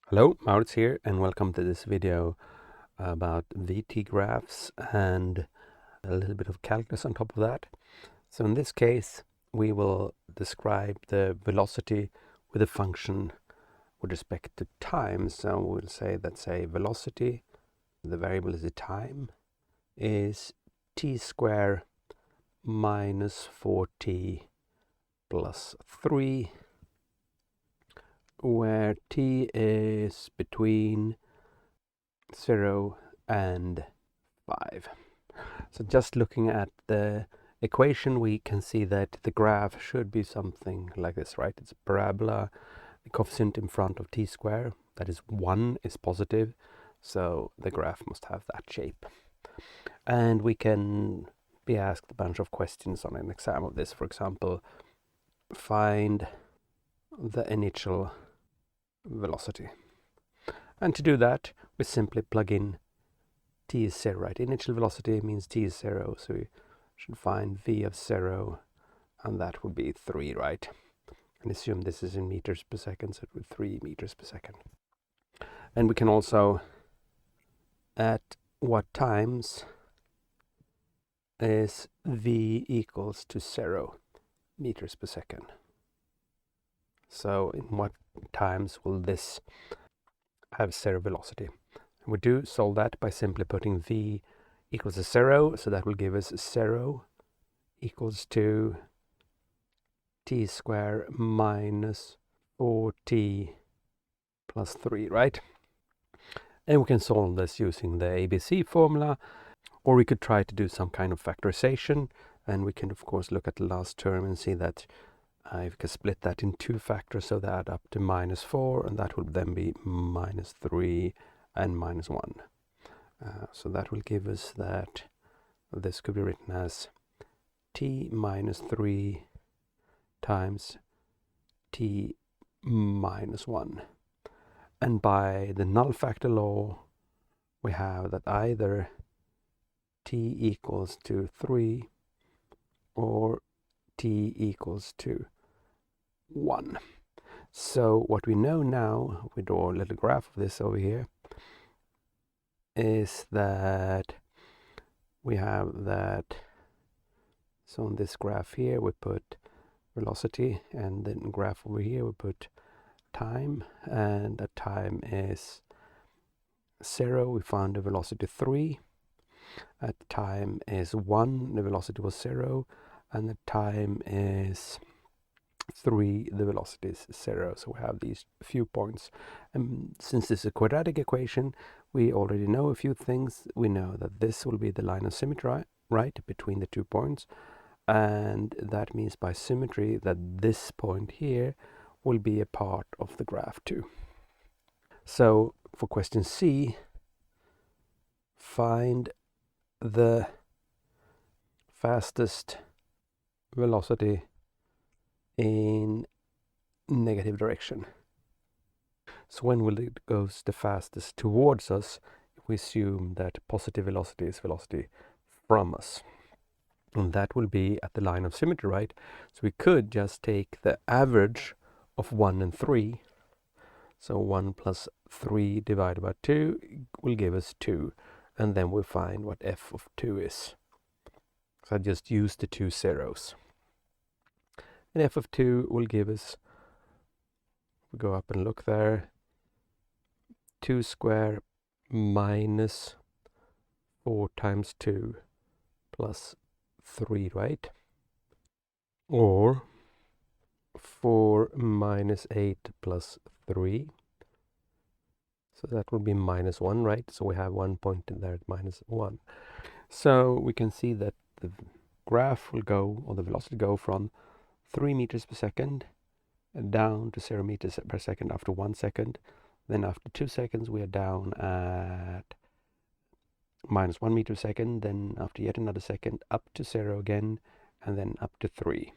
Hello, Maurits here, and welcome to this video about VT graphs and a little bit of calculus on top of that. So in this case, we will describe the velocity with a function with respect to time. So we'll say that, velocity, the variable is the time, is t square minus 4t plus 3, where t is between 0 and 5. So just looking at the equation, we can see that the graph should be something like this, right? It's a parabola. The coefficient in front of t square, that is 1, is positive. So the graph must have that shape. And we can be asked a bunch of questions on an exam of this. For example, find the initial velocity. And to do that, we simply plug in t is 0, right? Initial velocity means t is 0, so we should find v of 0, and that would be 3, right? And assume this is in meters per second, so it would be 3 meters per second. And we can also, at what times is v equals to 0 meters per second? So in what times will this have 0 velocity? And we do solve that by simply putting v equals to 0, so that will give us 0 equals to t square minus 4t plus 3, right? And we can solve this using the ABC formula, or we could try to do some kind of factorization, and we can of course look at the last term and see that if we can split that in 2 factors, so that add up to minus 4, and that would then be minus 3 and minus 1. So that will give us that this could be written as t minus 3 times t minus 1. And by the null factor law, we have that either t equals to 3 or t equals to 1. So what we know now, we draw a little graph of this over here, is that we have that, so on this graph here we put velocity, and then graph over here we put time, and the time is 0, we found the velocity 3. At time is 1, the velocity was 0, and the time is 3, the velocity is 0. So we have these few points. And since this is a quadratic equation, we already know a few things. We know that this will be the line of symmetry, right, between the 2 points. And that means by symmetry that this point here will be a part of the graph too. So for question C, find the fastest velocity in negative direction. So when will it goes the fastest towards us, if we assume that positive velocity is velocity from us. And that will be at the line of symmetry, right? So we could just take the average of 1 and 3. So 1 plus 3 divided by 2 will give us 2. And then we find what f of 2 is. So I just use the 2 zeros. And f of 2 will give us, we go up and look there, 2 square minus 4 times 2 plus 3, right? Or 4 minus 8 plus 3. So that will be minus 1, right? So we have 1 point in there at minus 1. So we can see that the graph will go, or the velocity go from 3 meters per second down to 0 meters per second after 1 second. Then after 2 seconds we are down at minus 1 meter per second. Then after yet another second up to 0 again, and then up to 3.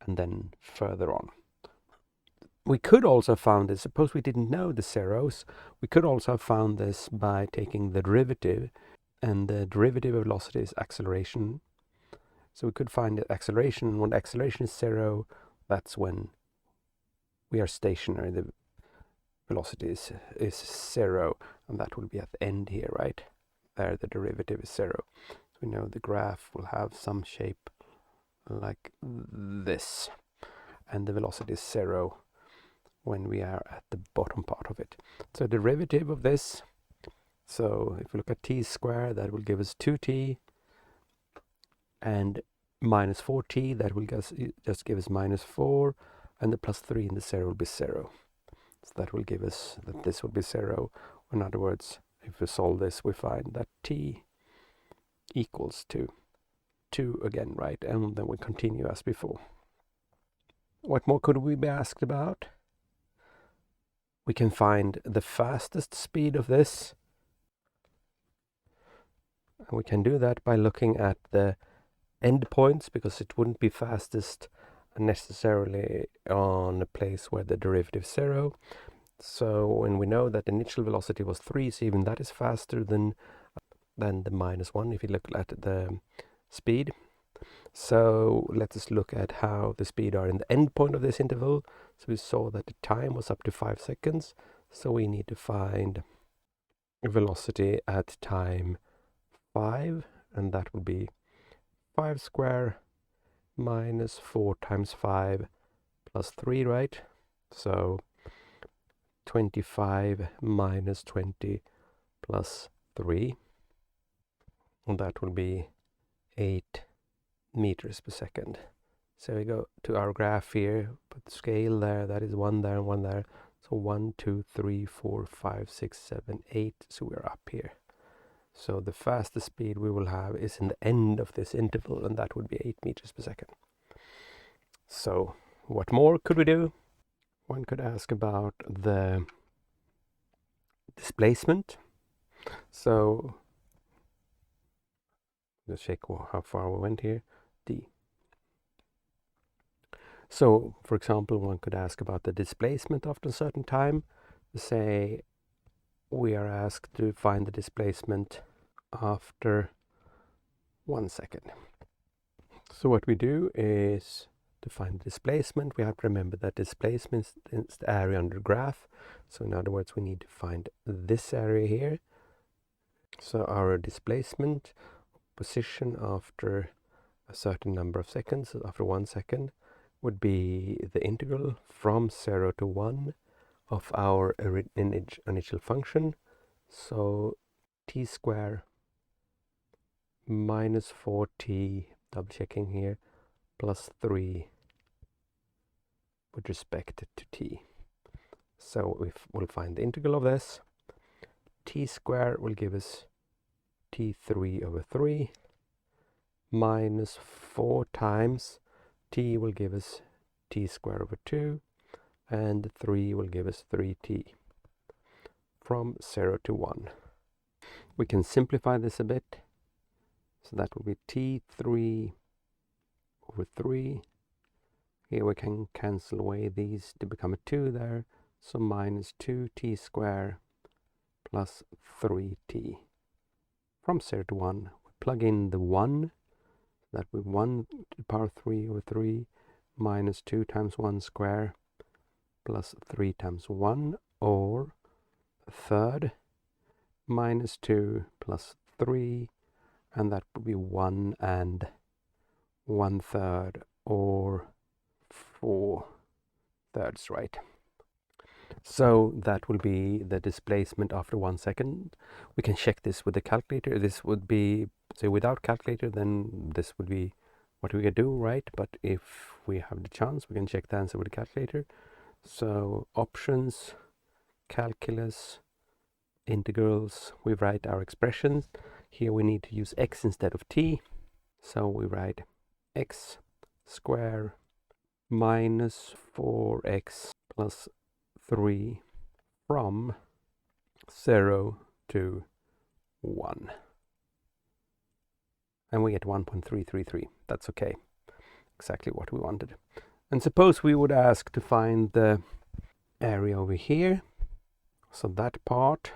And then further on. We could also have found this, suppose we didn't know the zeros, we could also have found this by taking the derivative, and the derivative of velocity is acceleration. So we could find the acceleration. When acceleration is 0, that's when we are stationary. velocity is 0, and that will be at the end here, right? There the derivative is 0. So we know the graph will have some shape like this, and the velocity is 0 when we are at the bottom part of it. So derivative of this, so if we look at t squared, that will give us 2t, and minus 4t, that will just give us minus 4, and the plus 3 in the 0 will be 0. So that will give us that this will be 0. In other words, if we solve this, we find that t equals to 2 again, right? And then we continue as before. What more could we be asked about? We can find the fastest speed of this. And we can do that by looking at the endpoints, because it wouldn't be fastest necessarily on a place where the derivative is 0. So when we know that the initial velocity was 3, so even that is faster than the minus 1 if you look at the speed. So let us look at how the speed are in the endpoint of this interval. So we saw that the time was up to 5 seconds. So we need to find velocity at time 5, and that will be 5 square minus 4 times 5 plus 3, right? So 25 minus 20 plus 3, and that will be 8 meters per second. So we go to our graph here, put the scale there, that is 1 there and 1 there. So 1, 2, 3, 4, 5, 6, 7, 8. So we're up here. So the fastest speed we will have is in the end of this interval, and that would be 8 meters per second. So what more could we do? One could ask about the displacement. So let's check how far we went here. D. So, for example, one could ask about the displacement after a certain time. Say we are asked to find the displacement after 1 second. So what we do is to find the displacement, we have to remember that displacement is the area under the graph. So in other words, we need to find this area here. So our displacement position after a certain number of seconds, after 1 second, would be the integral from 0 to 1 of our initial function. So t square minus 4t, double checking here, plus 3 with respect to t. So we'll find the integral of this. T square will give us t3 over 3 minus 4 times t will give us t square over 2, and 3 will give us 3t from 0 to 1. We can simplify this a bit. So that will be t3 over 3. Here we can cancel away these to become a 2 there. So minus 2t square plus 3t. From 0 to 1, we plug in the 1. That will be 1 to the power 3 over 3 minus 2 times 1 square plus 3 times 1, or a third minus 2 plus 3, and that would be 1 and 1/3, or 4/3, right? So that will be the displacement after 1 second. We can check this with the calculator. This would be, say, without calculator, then this would be what we could do, right? But if we have the chance, we can check the answer with the calculator. So options, calculus, integrals, we write our expressions. Here we need to use x instead of t. So we write x square minus 4x plus 3 from 0 to 1. And we get 1.333. That's okay. Exactly what we wanted. And suppose we would ask to find the area over here. So that part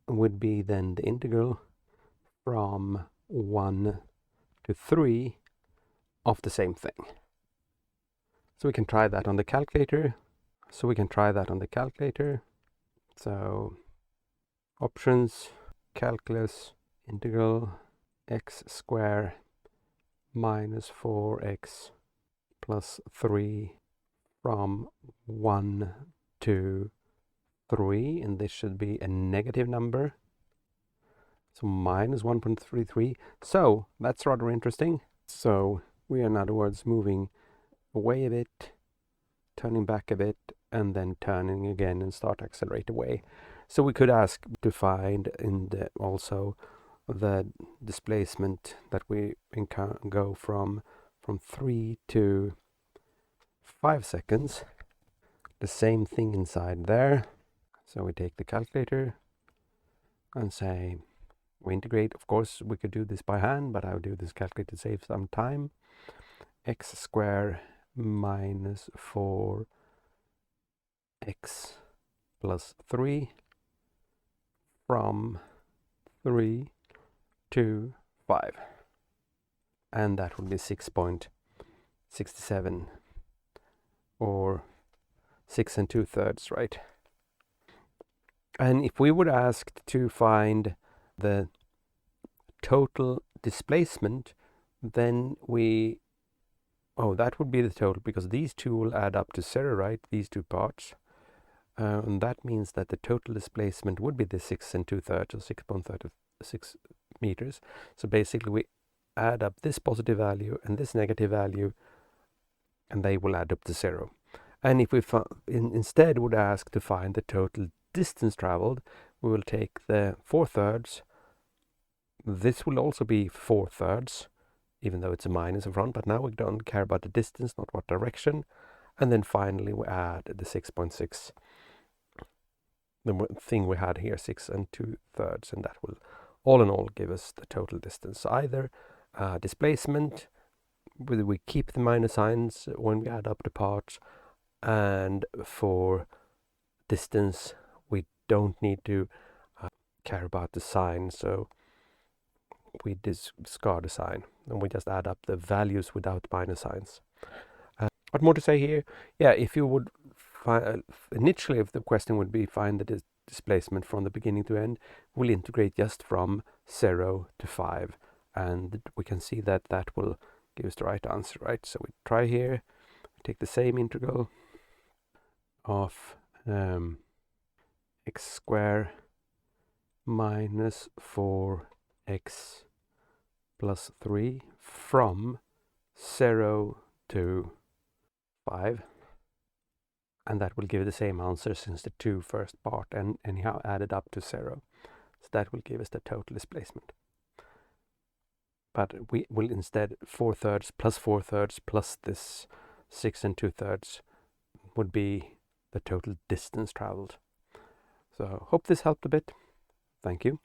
would be then the integral from 1 to 3 of the same thing. So we can try that on the calculator. So options, calculus, integral x square minus 4x plus 3 from 1 to 3, and this should be a negative number. So minus 1.33. So that's rather interesting. So we are in other words moving away a bit, turning back a bit, and then turning again and start accelerate away. So we could ask to find in the also the displacement that we go from 3 to 5 seconds. The same thing inside there. So we take the calculator and say we integrate. Of course we could do this by hand, but I'll do this calculator to save some time. X square minus 4x plus 3 from 3 to 5, and that would be 6.67 or 6 2/3, right? And if we were asked to find the total displacement, then that would be the total, because these two will add up to 0, right? These two parts. And that means that the total displacement would be the 6 2/3 or 6.36 meters. So basically we add up this positive value and this negative value, and they will add up to 0. And if we instead would ask to find the total distance traveled, we will take the 4/3. This will also be 4/3, even though it's a minus in front, but now we don't care about the distance, not what direction. And then finally we add the 6.6, the thing we had here, 6 2/3, and that will all in all give us the total distance. So either displacement, whether we keep the minus signs when we add up the parts, and for distance we don't need to care about the sign, so we discard the sign and we just add up the values without minus signs. What more to say here? Yeah, if you would initially, if the question would be find the displacement from the beginning to end, we'll integrate just from 0 to 5, and we can see that that will give us the right answer, right? So we try here, take the same integral of x square minus 4x plus 3 from 0 to 5, and that will give the same answer since the two first part and anyhow added up to 0. So that will give us the total displacement. But we will instead 4/3 plus 4/3 plus this 6 2/3 would be the total distance traveled. So hope this helped a bit. Thank you.